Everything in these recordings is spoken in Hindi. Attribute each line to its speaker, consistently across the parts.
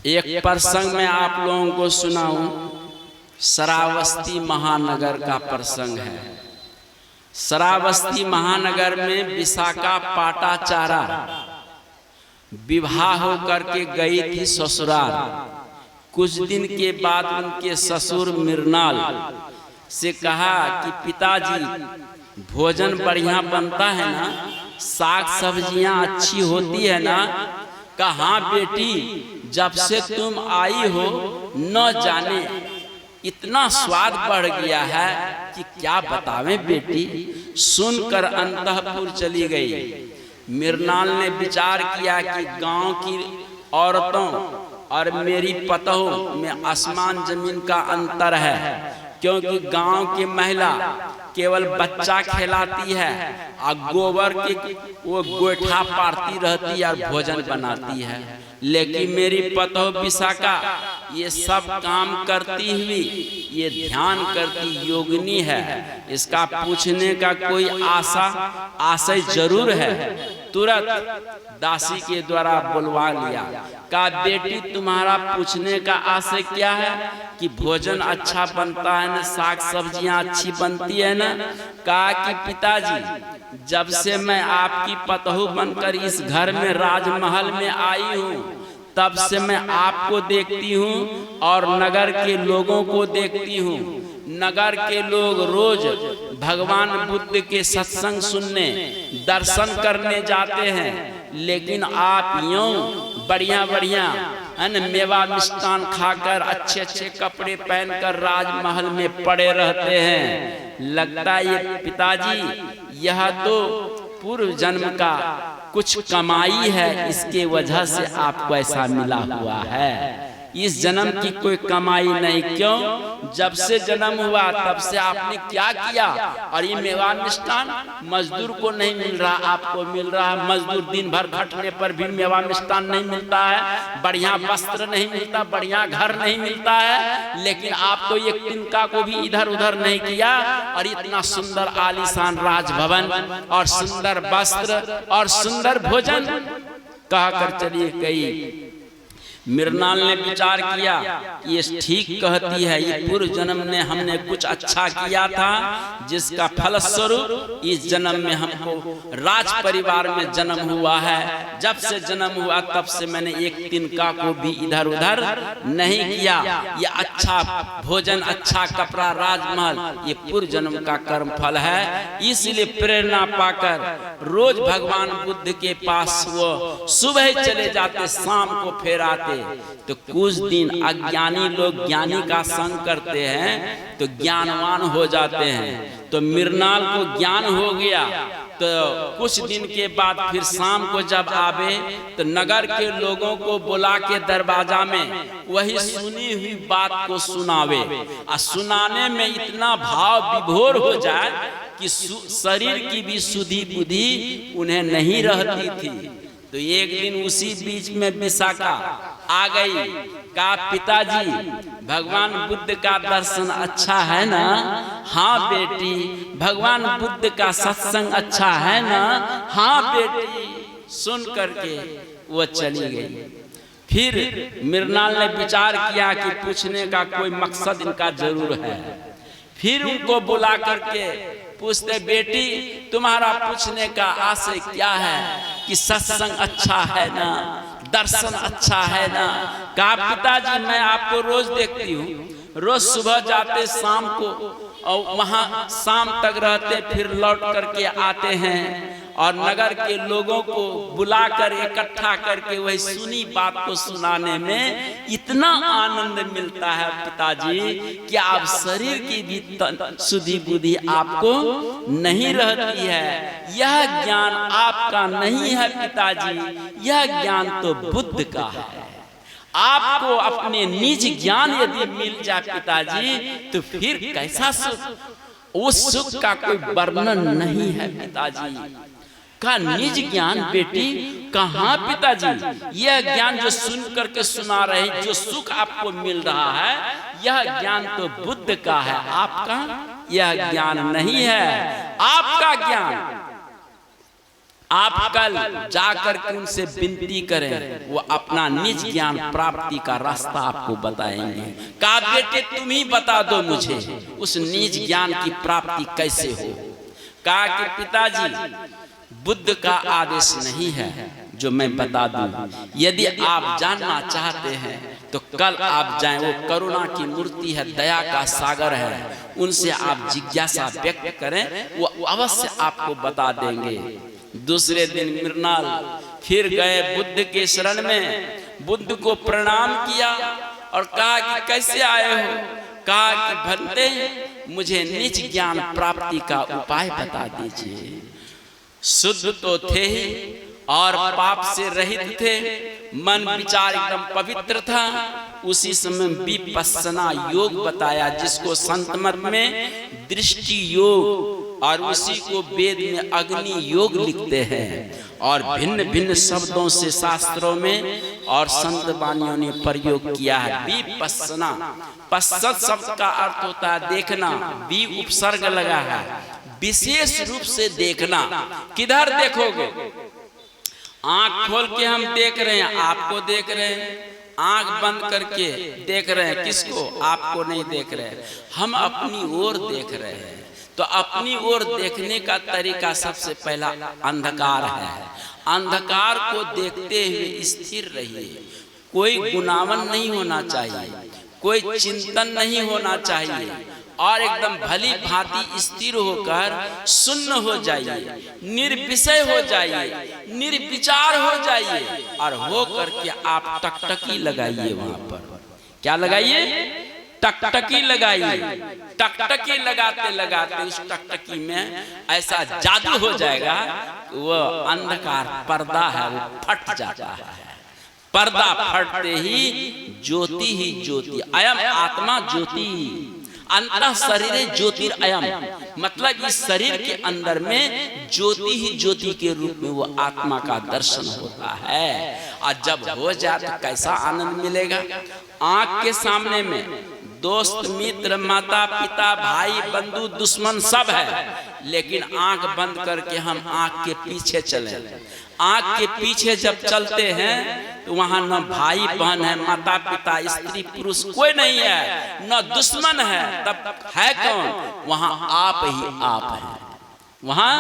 Speaker 1: एक प्रसंग में आप लोगों को सुनाऊं। श्रावस्ती महानगर का प्रसंग है। श्रावस्ती महानगर में विशाखा पाटाचारा विवाह होकर के गई थी ससुराल। कुछ दिन के बाद उनके ससुर मृणाल से कहा कि पिताजी भोजन बढ़िया बनता है ना, साग सब्जियां अच्छी होती है ना। कहा बेटी, जब से तुम आई हो न जाने इतना स्वाद बढ़ गया है कि क्या बतावें बेटी। सुनकर अंतःपुर चली गई। मृणाल ने विचार किया कि गांव की औरतों और मेरी पतों में आसमान जमीन का अंतर है, क्योंकि गांव की महिला केवल बच्चा खिलाती है और गोबर के वो गोइठा पारती रहती है और भोजन बनाती है, लेकिन मेरी पतों विशाखा ये सब काम करती हुई ये ध्यान करती योगिनी है। इसका पूछने का कोई आशय जरूर है। तुरंत दासी के द्वारा बुलवा लिया। कहा बेटी, तुम्हारा पूछने का आशय क्या है कि भोजन अच्छा बनता है ना, साग सब्जियां अच्छी बनती है ना। कहा कि पिताजी, जब से मैं आपकी पतोह बनकर इस घर में राजमहल में आई हूँ, तब से मैं आपको देखती हूँ और नगर के लोगों को देखती हूँ। नगर के लोग रोज भगवान बुद्ध के सत्संग सुनने दर्शन करने जाते हैं, लेकिन आप यूं बढ़िया बढ़िया मेवा मिष्टान खाकर अच्छे अच्छे कपड़े पहनकर राजमहल में पड़े रहते हैं। लगता है ये पिताजी यह तो पूर्व जन्म का कुछ कमाई है, इसके वजह से आपको ऐसा मिला हुआ है। इस जन्म की कोई कमाई नहीं। क्यों? जब से जन्म हुआ तब से आपने क्या किया? और ये मेवा मिष्टान मजदूर को नहीं मिल रहा, आपको मिल रहा है। मजदूर दिन भर खटने पर भी मेवा मिष्टान नहीं मिलता है, बढ़िया वस्त्र नहीं मिलता, बढ़िया घर नहीं मिलता है, लेकिन आप तो एक तिनका को भी इधर उधर नहीं किया। और इतना सुंदर आलीशान राजभवन और सुंदर वस्त्र और सुंदर भोजन कहकर चली गई। मृणाल ने विचार किया कि ये ठीक कहती है, ये पूर्व जन्म में हमने कुछ अच्छा किया था, जिसका फलस्वरूप इस जन्म में हमको राज परिवार में जन्म हुआ है। जब से जन्म हुआ तब से मैंने एक तिनका को भी इधर उधर नहीं किया। ये अच्छा भोजन, अच्छा कपड़ा, राजमहल ये पूर्व जन्म का कर्म फल है। इसलिए प्रेरणा पाकर रोज भगवान बुद्ध के पास वो सुबह चले जाते, शाम को फिर आते। तो कुछ दिन अज्ञानी लोग ज्ञानी का संग करते हैं तो ज्ञानवान हो जाते हैं। तो मृणाल को ज्ञान हो गया। तो कुछ दिन के बाद फिर शाम को जब आवे तो नगर के लोगों को बुला के दरवाजा में वही सुनी हुई बात को सुनावे। और सुनाने में इतना भाव विभोर हो जाए कि शरीर की भी सुधि बुद्धि उन्हें नहीं रहती थी। तो एक दिन उसी बीच में विशाखा आ गई। कहा पिताजी, भगवान बुद्ध का दर्शन अच्छा है ना? हाँ बेटी। भगवान बुद्ध का सत्संग अच्छा है ना? हाँ बेटी। सुन करके वो चली गई। फिर मृणाल ने विचार किया कि पूछने का कोई मकसद इनका जरूर है। फिर उनको बुला करके पूछते, बेटी तुम्हारा पूछने का आशय क्या है कि सत्संग अच्छा है ना, दर्शन अच्छा है ना? कहा पिताजी, मैं आपको रोज देखती हूँ, रोज सुबह जाते शाम को और वहाँ शाम तक रहते, फिर लौट करके आते हैं और नगर के लोगों को बुलाकर इकट्ठा करके वही सुनी बात को सुनाने में इतना आनंद मिलता है पिताजी कि आप शरीर की भी सुधि बुद्धि आपको नहीं रहती है। यह ज्ञान आपका नहीं है पिताजी, यह ज्ञान तो बुद्ध का है। आपको अपने निज ज्ञान यदि मिल जाए पिताजी तो फिर कैसा सुख, उस सुख का कोई वर्णन नहीं है पिताजी। का निज ज्ञान बेटी? कहाँ पिताजी? यह ज्ञान जो सुन करके सुना रहे, जो सुख आपको मिल रहा है, यह ज्ञान तो बुद्ध का है, आपका यह ज्ञान नहीं है। आपका ज्ञान आप कल जाकर के उनसे विनती करें, वो अपना निज ज्ञान प्राप्ति का रास्ता आपको बताएंगे। कहा बेटे तुम ही बता दो मुझे उस निज ज्ञान की प्राप्ति कैसे हो। कहा कि पिताजी बुद्ध का आदेश नहीं है जो मैं बता दूं, यदि आप जानना चाहते हैं तो कल आप जाएं, वो करुणा की मूर्ति है, दया का सागर है, उनसे आप जिज्ञासा व्यक्त करें, वो अवश्य आपको बता देंगे। दूसरे दिन मृणाल फिर गए बुद्ध के शरण में, बुद्ध को प्रणाम किया और कहा कि कैसे आए हो। कहा कि भंते मुझे निज ज्ञान प्राप्ति का उपाय बता दीजिए। शुद्ध तो थे ही और पाप से रहित थे, मन विचार एकदम पवित्र था। उसी समय विपस्सना योग बताया जिसको संत मत में दृष्टि योग और उसी को वेद में अग्नि योग लिखते हैं। और भिन्न भिन्न शब्दों से शास्त्रों में और संत वाणियों ने प्रयोग किया है। विपस्सना, पश्चात शब्द का अर्थ होता है देखना, वि उपसर्ग लगा है, विशेष रूप से देखना। किधर देखोगे? आंख खोल के हम देख रहे हैं, आपको देख रहे हैं, आंख बंद करके देख रहे हैं, किसको? आपको नहीं देख रहे हैं, हम अपनी ओर देख रहे हैं। तो अपनी ओर देखने का तरीका सबसे पहला अंधकार है। अंधकार को देखते हुए स्थिर रहिए, कोई गुनावन नहीं होना चाहिए, कोई चिंतन नहीं होना चाहिए, और एकदम भली भांति स्थिर होकर शून्य हो जाइए, निर्विषय हो जाइए, निर्विचार हो जाइए, और हो करके आप टकटकी लगाइए। वहां पर क्या लगाइए? टकटकी लगाइए। टकटकी लगाते लगाते उस टकटकी में ऐसा जादू हो जाएगा, वो अंधकार पर्दा है वो फट जाता है। पर्दा फटते ही ज्योति ही ज्योति, अयम आत्मा ज्योति, अंतः शरीर ज्योतिरअयम, मतलब इस शरीर के अंदर में ज्योति ही ज्योति के रूप में वो आत्मा का दर्शन होता है। और जब हो जाए तो कैसा आनंद मिलेगा। आंख के सामने में दोस्त मित्र माता पिता भाई बंधु दुश्मन सब है, लेकिन आंख बंद करके हम आंख के पीछे चले। आंख के पीछे जब चलते हैं तो वहां न भाई बहन है, माता पिता स्त्री पुरुष कोई नहीं है, न दुश्मन है, तब है कौन? वहां आप ही आप हैं, वहां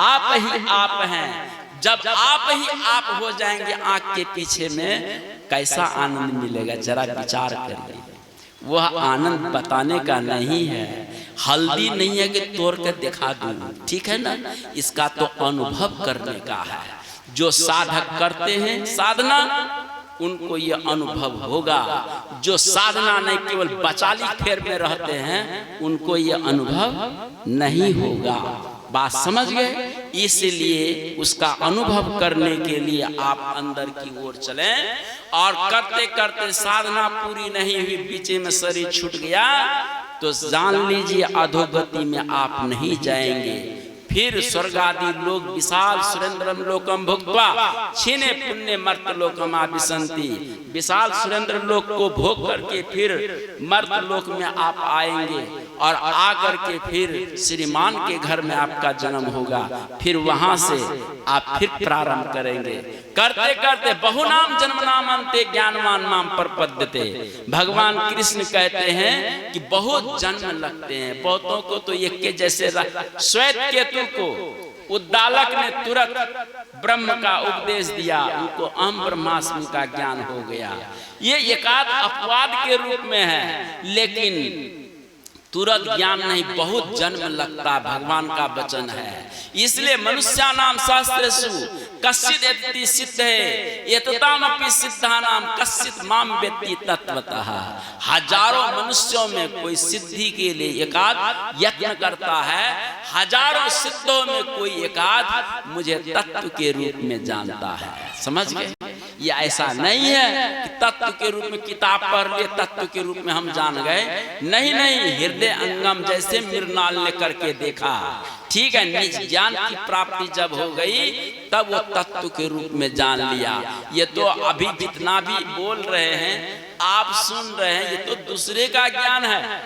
Speaker 1: आप ही आप हैं। जब आप ही आप हो जाएंगे आंख के पीछे में, कैसा आनंद मिलेगा जरा विचार करिए। वह आनंद बताने का नहीं है, हल्दी नहीं है कि तोड़ कर दिखा दूं, ठीक है ना, इसका तो अनुभव करने का है। जो साधक करते हैं साधना, उनको ये अनुभव होगा। जो साधना नहीं केवल बचाली फेर में रहते हैं, उनको ये अनुभव नहीं होगा। बात समझ गए? इसलिए उसका अनुभव करने के लिए आप अंदर की ओर चलें, और करते करते साधना पूरी नहीं हुई, पीछे में शरीर छूट गया, तो जान लीजिए अधोगति में आप नहीं जाएंगे। फिर स्वर्ग आदि लोक विशाल सुरेंद्रम लोकम भुक्त्वा क्षीणे पुण्य मर्त लोकम आविशन्ति। विशाल सुरेंद्र लोक को भोग करके फिर मर्त लोक में आप आएंगे, और आकर के फिर श्रीमान के घर में आपका जन्म होगा। फिर वहां से आप फिर प्रारंभ करेंगे। करते करते बहुनाम जन्म नाम अंते ज्ञानवान नाम प्रपद्यते। भगवान कृष्ण कहते हैं कि बहुत जन्म लगते हैं, बहुतों को तो एक के जैसे। श्वेत केतु को उद्दालक ने तुरंत ब्रह्म का उपदेश दिया, उनको अहम ब्रह्मास्मि का ज्ञान हो गया। ये एकाध अपवाद के रूप में है, लेकिन तुरंत ज्ञान नहीं, बहुत जन्म लगता, भगवान का वचन है। इसलिए मनुष्यानाम शास्त्रेषु कश्चित् एति सिद्धे एततामपि सिद्धानाम कश्चित् माम वेत्ति तत्वतः। हजारों मनुष्यों में कोई सिद्धि के लिए एकाध यत्न करता है, हजारों सिद्धों में कोई एकाध मुझे तत्व के रूप में जानता है। समझ गए? ये ऐसा नहीं है कि तत्व के रूप में किताब पढ़ लिए तत्व के रूप में हम जान गए। नहीं नहीं, हृदय अंगम जैसे मृणाल ने करके देखा, ठीक है। निज ज्ञान की प्राप्ति जब हो गई तब वो तत्व के रूप में जान लिया। ये तो अभी जितना भी बोल रहे हैं, आप सुन रहे हैं, ये तो दूसरे का ज्ञान है।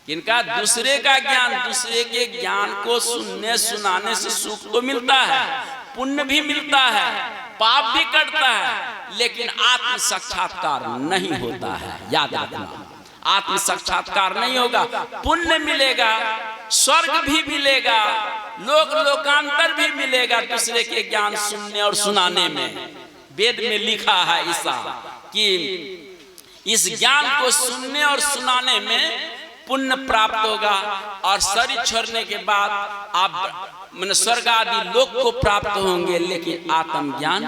Speaker 1: किनका? दूसरे का ज्ञान। दूसरे के ज्ञान को सुनने सुनाने से सुख तो मिलता है, पुण्य भी मिलता है, पाप भी कटता है, लेकिन आत्म साक्षात्कार नहीं होता है। याद रखना, आत्म साक्षात्कार नहीं होगा। पुण्य मिलेगा, स्वर्ग भी मिलेगा, लोकांतर भी मिलेगा दूसरे के ज्ञान सुनने और सुनाने में। वेद में लिखा है ऐसा कि इस ज्ञान को सुनने और सुनाने में पुण्य प्राप्त होगा, और शरीर छोड़ने के बाद आप स्वर्ग आदि लोक को प्राप्त होंगे, लेकिन आत्म ज्ञान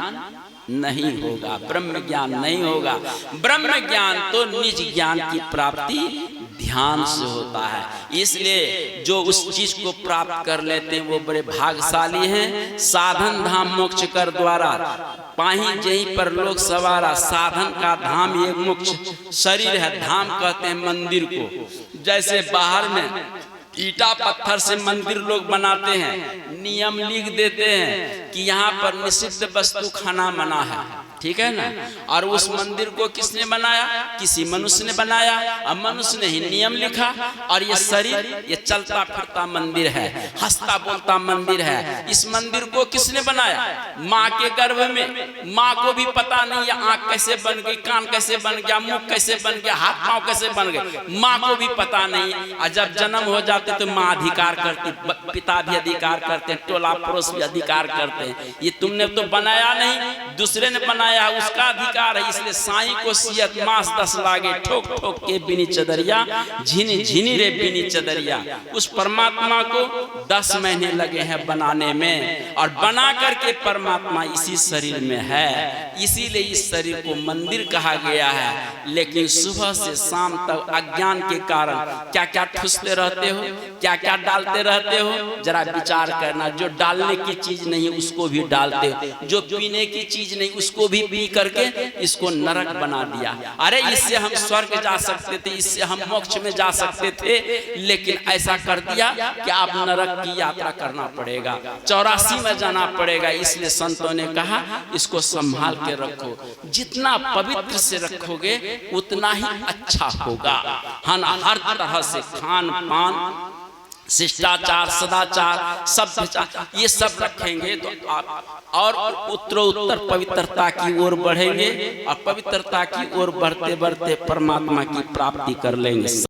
Speaker 1: नहीं होगा, ब्रह्म ज्ञान नहीं होगा। ब्रह्म ज्ञान तो निज ज्ञान की प्राप्ति ध्यान से होता है। इसलिए जो उस चीज को प्राप्त कर लेते हैं वो बड़े भाग्यशाली हैं। साधन धाम मोक्ष कर द्वारा पाही जहीं पर लोग सवारा। साधन का धाम ये मोक्ष शरीर है, धाम कहते हैं मंदिर को। जैसे बाहर में ईटा पत्थर से मंदिर लोग बनाते हैं, नियम लिख देते हैं कि यहाँ पर निषिद्ध वस्तु खाना मना है, ठीक है ना। और उस मंदिर को किसने बनाया? किसी मनुष्य ने बनाया, और मनुष्य ने ही नियम लिखा। और ये शरीर ये चलता फिरता मंदिर है, हंसता बोलता मंदिर है। इस मंदिर को किसने बनाया? माँ के गर्भ में। माँ को भी पता नहीं है आँख कैसे बन गई, कान कैसे बन गया, मुंह कैसे बन गया, हाथ पाँव कैसे बन गए, माँ को भी पता नहीं। और जब जन्म हो जाते तो माँ अधिकार करती, पिता भी अधिकार करते हैं, टोला पड़ोस भी अधिकार करते हैं। ये तुमने तो बनाया नहीं, दूसरे ने बनाया, उसका अधिकार है। इसलिए साईं को सियत मास 10 लागे, ठोक ठोक के बिनी चदरिया, झिनी झिनी रे बिनी चदरिया। उस परमात्मा को 10 महीने लगे हैं बनाने में, और बना करके परमात्मा इसी शरीर में है। इसीलिए इस शरीर को मंदिर कहा गया है। लेकिन सुबह से शाम तक अज्ञान के कारण क्या क्या ठूसते रहते हो, क्या क्या डालते रहते हो, जरा विचार करना। जो डालने की चीज नहीं उसको भी डालते हो, जो पीने की चीज नहीं उसको भी पी करके इसको नरक बना दिया। अरे इससे हम स्वर्ग जा सकते थे, इससे हम मोक्ष में जा सकते थे, लेकिन ऐसा कर दिया कि आप नरक की यात्रा करना पड़ेगा, 84 में जाना पड़ेगा। इसलिए संतों ने कहा इसको संभाल के रखो, जितना पवित्र से रखोगे उतना ही अच्छा होगा। हर तरह से खान पान, शिष्टाचार, सदाचार, सभ्यचार, ये सब रखेंगे तो आप और उत्तरोत्तर पवित्रता की ओर बढ़ेंगे, और पवित्रता की ओर बढ़ते बढ़ते परमात्मा की प्राप्ति कर लेंगे।